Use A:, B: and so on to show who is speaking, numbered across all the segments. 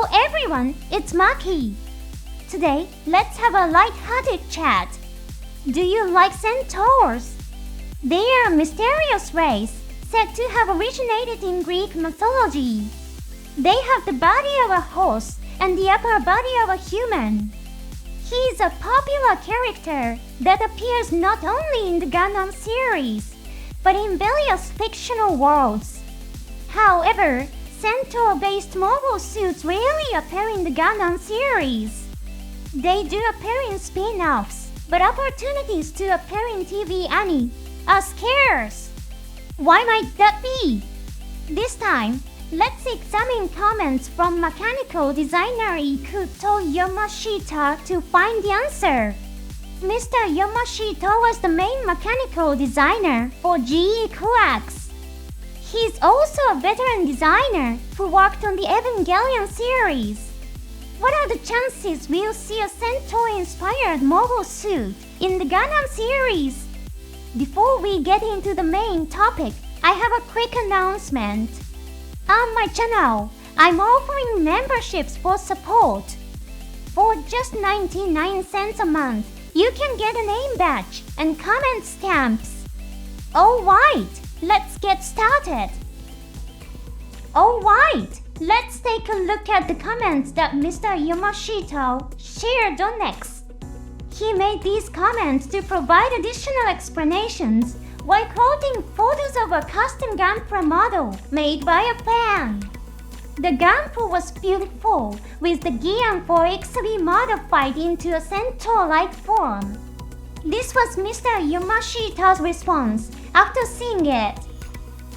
A: Hello everyone, it's Maki. Today, let's have a light-hearted chat. Do you like centaurs? They are a mysterious race said to have originated in Greek mythology. They have the body of a horse and the upper body of a human. He is a popular character that appears not only in the Gundam series, but in various fictional worlds. However, centaur-based mobile suits rarely appear in the Gundam series. They do appear in spin-offs, but opportunities to appear in TV anime are scarce. Why might that be? This time, let's examine comments from mechanical designer Ikuto Yamashita to find the answer. Mr. Yamashita was the main mechanical designer for GE Coax. He's also a veteran designer who worked on the Evangelion series. What are the chances we'll see a centaur-inspired mobile suit in the Gundam series? Before we get into the main topic, I have a quick announcement. On my channel, I'm offering memberships for support. For just 99 cents a month, you can get a name badge and comment stamps. Alright, let's get started. Alright, let's take a look at the comments that Mr. Yamashita shared on X. He made these comments to provide additional explanations while quoting photos of a custom Gunpla model made by a fan. The Gunpla was beautiful, with the Gion 4XV modified into a centaur-like form. This was Mr. Yamashita's response after seeing it.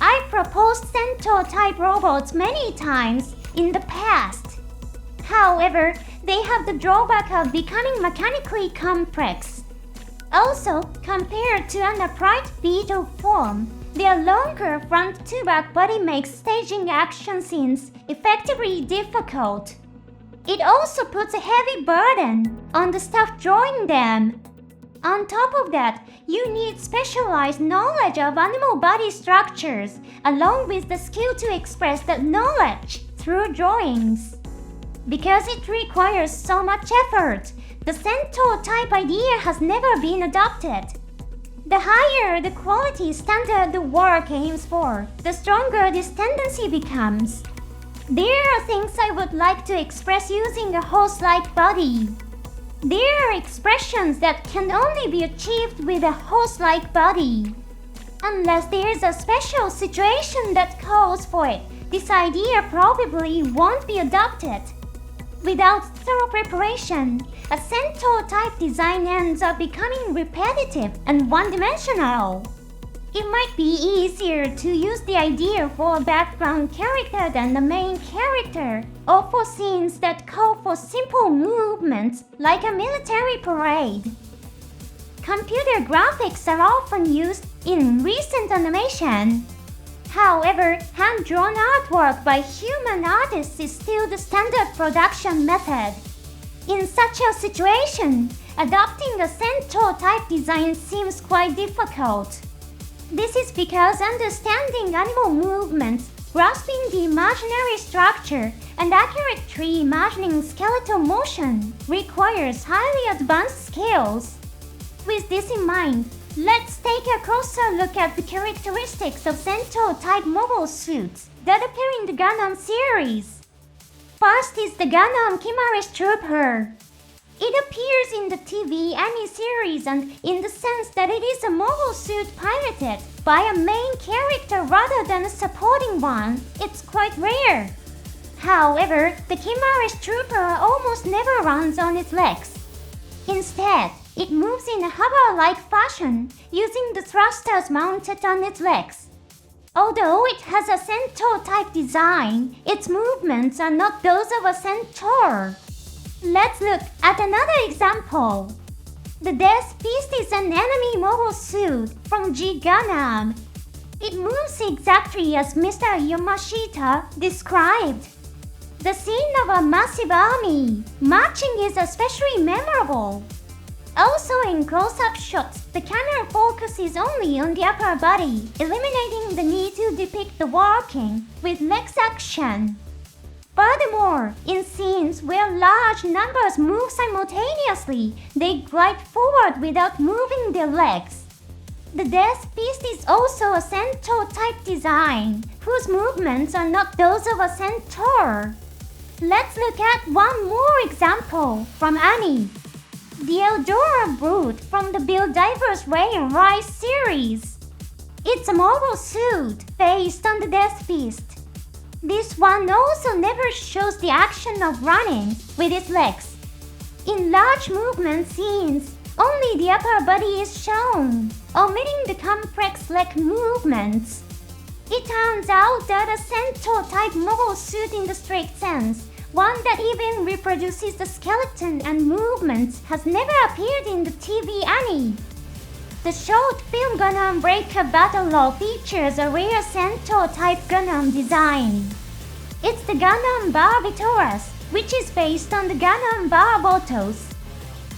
A: I proposed centaur-type robots many times in the past. However, they have the drawback of becoming mechanically complex. Also, compared to an upright beetle form, their longer front-to-back body makes staging action scenes effectively difficult. It also puts a heavy burden on the staff drawing them. On top of that, you need specialized knowledge of animal body structures, along with the skill to express that knowledge through drawings. Because it requires so much effort, the centaur-type idea has never been adopted. The higher the quality standard the work aims for, the stronger this tendency becomes. There are things I would like to express using a horse-like body. There are expressions that can only be achieved with a horse-like body. Unless there is a special situation that calls for it, this idea probably won't be adopted. Without thorough preparation, a centaur-type design ends up becoming repetitive and one-dimensional. It might be easier to use the idea for a background character than the main character, or for scenes that call for simple movements like a military parade. Computer graphics are often used in recent animation. However, hand-drawn artwork by human artists is still the standard production method. In such a situation, adopting a centaur-type design seems quite difficult. This is because understanding animal movements, grasping the imaginary structure, and accurately imagining skeletal motion requires highly advanced skills. With this in mind, let's take a closer look at the characteristics of centaur-type mobile suits that appear in the Gundam series. First is the Gundam Chimaris Trooper. It appears in the TV anime series and in the sense that it is a mobile suit piloted by a main character rather than a supporting one, it's quite rare. However, the Chimaris Trooper almost never runs on its legs. Instead, it moves in a hover-like fashion, using the thrusters mounted on its legs. Although it has a centaur-type design, its movements are not those of a centaur. Let's look at another example. The Death Beast is an enemy mobile suit from G Gundam. It moves exactly as Mr. Yamashita described. The scene of a massive army marching is especially memorable. Also in close-up shots, the camera focuses only on the upper body, eliminating the need to depict the walking with legs action. Furthermore, in scenes where large numbers move simultaneously, they glide forward without moving their legs. The death beast is also a centaur-type design, whose movements are not those of a centaur. Let's look at one more example from Annie. The Eldora Brood from the Build Divers Ray and Rise series. It's a mobile suit based on the Death Beast. This one also never shows the action of running with its legs. In large movement scenes, only the upper body is shown, omitting the complex leg movements. It turns out that a centaur-type mobile suit in the strict sense, one that even reproduces the skeleton and movements, has never appeared in the TV anime. The short film Gundam Breaker Battle Law features a rare centaur-type Gundam design. It's the Gundam Barbitaurus, which is based on the Gundam Barbotos.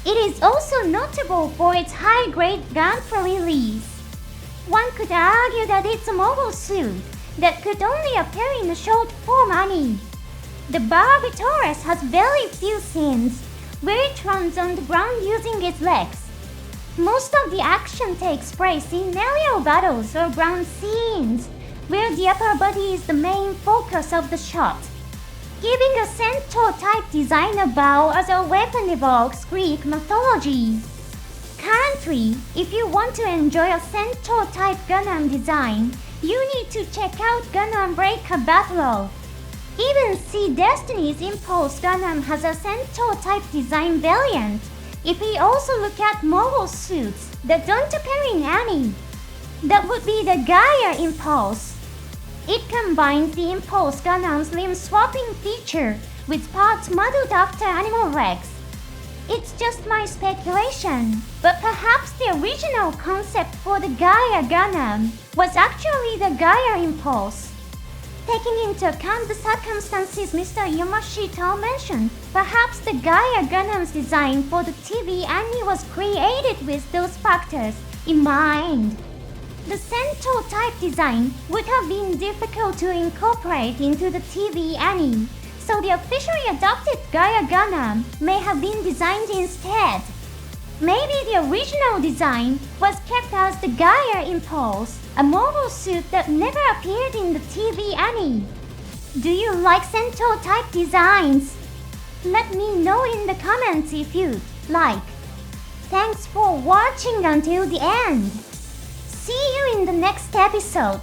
A: It is also notable for its high-grade gunpla release. One could argue that it's a mobile suit that could only appear in a short form anime. The Barbitaurus has very few scenes where it runs on the ground using its legs. Most of the action takes place in aerial battles or ground scenes, where the upper body is the main focus of the shot. Giving a centaur-type design a bow as a weapon evokes Greek mythology. Currently, if you want to enjoy a centaur-type Gundam design, you need to check out Gundam Breaker Battle. Even See Destiny's Impulse Gundam has a centaur-type design variant. If we also look at mobile suits that don't appear in anime, that would be the Gaia Impulse. It combines the Impulse Gundam's limb swapping feature with parts modeled after animal legs. It's just my speculation, but perhaps the original concept for the Gaia Gundam was actually the Gaia Impulse. Taking into account the circumstances Mr. Yamashita mentioned, perhaps the Gaia Gundam's design for the TV anime was created with those factors in mind. The centaur-type design would have been difficult to incorporate into the TV anime, so the officially adopted Gaia Gundam may have been designed instead. Maybe the original design was kept as the Gaia Impulse, a mobile suit that never appeared in the TV anime. Do you like centaur-type designs? Let me know in the comments if you'd like. Thanks for watching until the end. See you in the next episode.